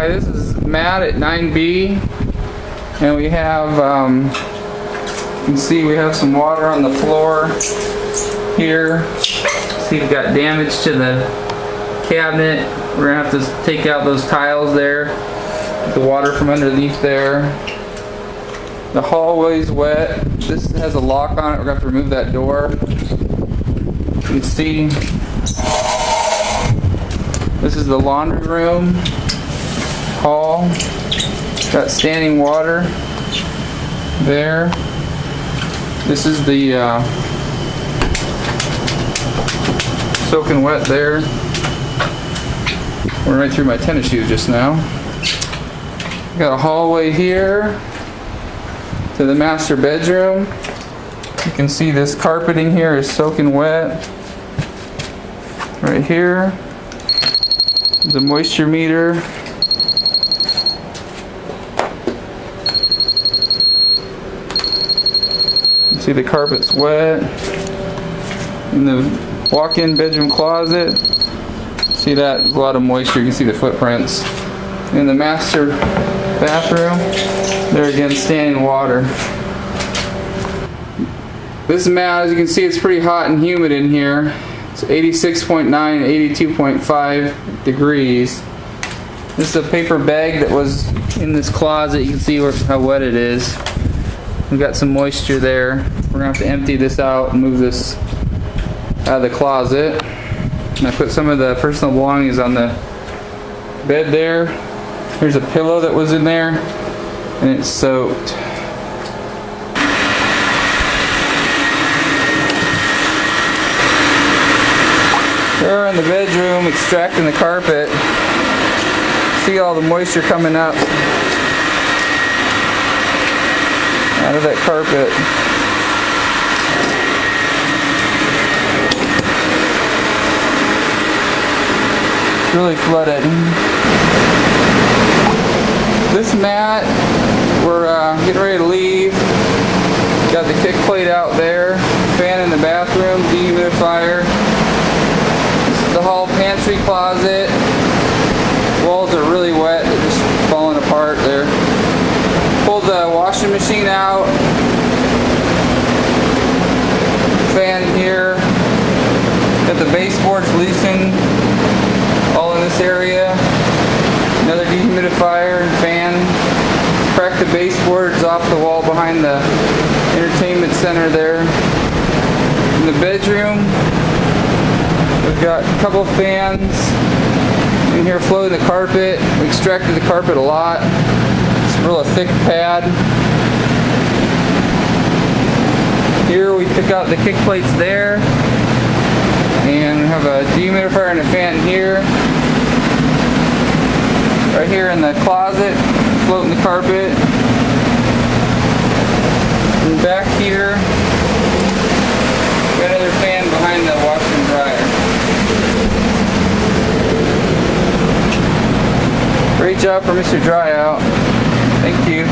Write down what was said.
Hi, this is Matt at 9B, and we have, you can see we have some water on the floor here. See, we've got damage to the cabinet. We're gonna have to take out those tiles there, get the water from underneath there. The hallway's wet. This has a lock on it. We're gonna have to remove that door. You can see this is the laundry room. Hall. Got standing water there. This is the soaking wet there. Went right through my tennis shoes just now. Got a hallway here to the master bedroom. You can see this carpeting here is soaking wet. Right here. The moisture meter. See the carpet's wet. In the walk-in bedroom closet, see that? A lot of moisture. You can see the footprints. In the master bathroom, there again, standing water. This mat, as you can see, it's pretty hot and humid in here. It's 86.9 and 82.5 degrees. This is a paper bag that was in this closet. You can see how wet it is. We've got some moisture there. We're gonna have to empty this out and move this out of the closet. And I put some of the personal belongings on the bed there. Here's a pillow that was in there, and it's soaked. We're in the bedroom extracting the carpet. See all the moisture coming up out of that carpet. It's really flooded. This mat, we're getting ready to leave. Got the kick plate out there, fan in the bathroom, dehumidifier. This is the hall pantry closet. Walls are really wet, they're just falling apart there. Pulled the washing machine out. Fan here. Got the baseboards loosened all in this area. Another dehumidifier and fan. Cracked the baseboards off the wall behind the entertainment center there. In the bedroom, we've got a couple fans in here floating the carpet. We extracted the carpet a lot. Real thick pad. Here we took out the kick plates there, and we have a dehumidifier and a fan here. Right here in the closet, floating the carpet. And back here, got another fan behind the washer and dryer. Great job for Mr. Dryout. Thank you.